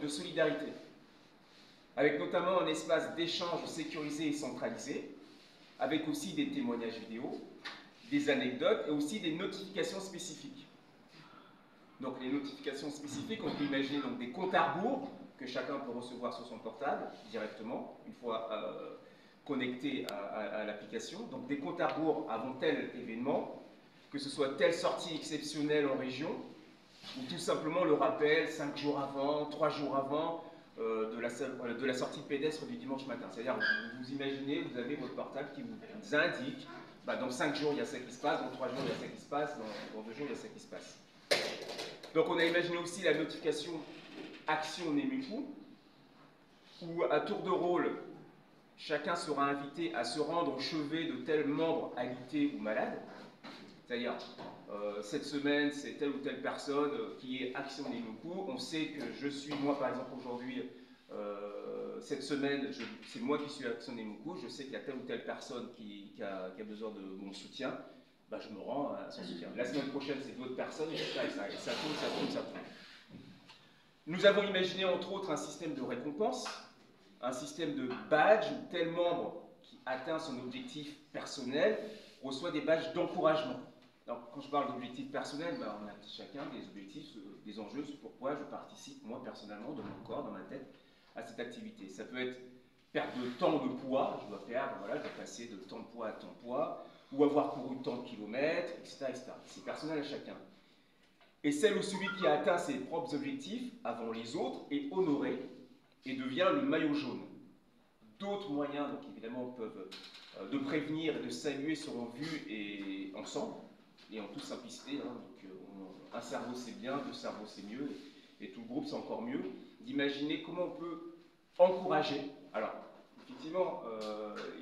de solidarité, avec notamment un espace d'échange sécurisé et centralisé, avec aussi des témoignages vidéo, des anecdotes et aussi des notifications spécifiques. Donc les notifications spécifiques, on peut imaginer donc des comptes à rebours que chacun peut recevoir sur son portable directement, une fois connecté à l'application. Donc des comptes à rebours avant tel événement, que ce soit telle sortie exceptionnelle en région, ou tout simplement le rappel 5 jours avant, 3 jours avant de la sortie pédestre du dimanche matin. C'est-à-dire, vous imaginez, vous avez votre portable qui vous indique, dans 5 jours il y a ça qui se passe, dans 3 jours il y a ça qui se passe, dans 2 jours il y a ça qui se passe. Donc on a imaginé aussi la notification Action Nemuku, où à tour de rôle, chacun sera invité à se rendre au chevet de tel membre alité ou malade. C'est-à-dire, cette semaine, c'est telle ou telle personne qui est Action Nemuku. On sait que je suis, moi par exemple aujourd'hui, cette semaine, c'est moi qui suis Action Nemuku. Je sais qu'il y a telle ou telle personne qui a besoin de mon soutien. Je me rends à son soutien. La semaine prochaine, c'est d'autres personnes, et ça tourne. Nous avons imaginé entre autres un système de récompense, un système de badge où tel membre qui atteint son objectif personnel reçoit des badges d'encouragement. Alors, quand je parle d'objectifs personnels, on a chacun des objectifs, des enjeux, c'est pourquoi je participe, moi personnellement, dans mon corps, dans ma tête, à cette activité. Ça peut être perte de temps de poids, je dois passer de temps de poids à temps de poids, ou avoir couru tant de kilomètres, etc. C'est personnel à chacun. Et celle ou celui qui a atteint ses propres objectifs avant les autres est honoré et devient le maillot jaune. D'autres moyens, donc évidemment, peuvent de prévenir et de saluer seront vus et ensemble, et en toute simplicité. Un cerveau c'est bien, 2 cerveaux c'est mieux, et tout le groupe c'est encore mieux. D'imaginer comment on peut encourager. Alors, effectivement,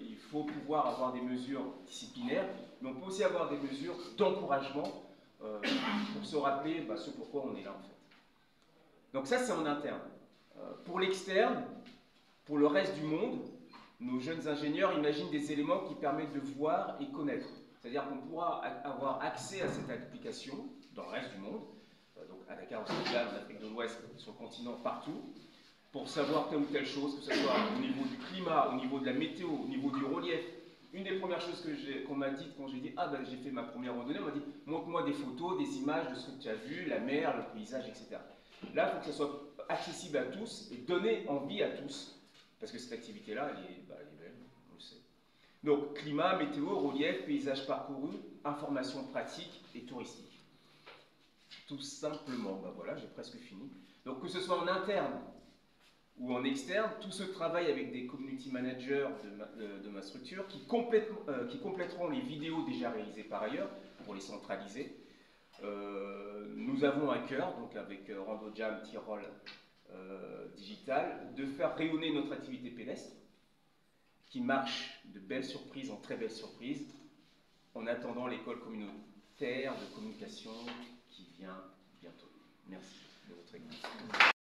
il faut pouvoir avoir des mesures disciplinaires, mais on peut aussi avoir des mesures d'encouragement pour se rappeler ce pourquoi on est là en fait. Donc ça c'est en interne. Pour l'externe, pour le reste du monde, nos jeunes ingénieurs imaginent des éléments qui permettent de voir et connaître. C'est-à-dire qu'on pourra avoir accès à cette application dans le reste du monde, donc à Dakar, au Sénégal, en Afrique de l'Ouest, sur le continent, partout, pour savoir telle ou telle chose, que ce soit au niveau du climat, au niveau de la météo, au niveau du relief. Une des premières choses qu'on m'a dit quand j'ai dit « Ah j'ai fait ma première randonnée », on m'a dit « Montre-moi des photos, des images de ce que tu as vu, la mer, le paysage, etc. » Là, il faut que ça soit accessible à tous et donner envie à tous, parce que cette activité-là, elle est belle, on le sait. Donc, climat, météo, relief, paysage parcouru, information pratique et touristique. Tout simplement, voilà, j'ai presque fini. Donc, que ce soit en interne ou en externe, tout ce travail avec des community managers de ma structure qui compléteront les vidéos déjà réalisées par ailleurs pour les centraliser. Nous avons à cœur, donc avec Rando Jam Tirol Digital, de faire rayonner notre activité pédestre qui marche de belles surprises en très belles surprises en attendant l'école communautaire de communication qui vient bientôt. Merci de votre écoute.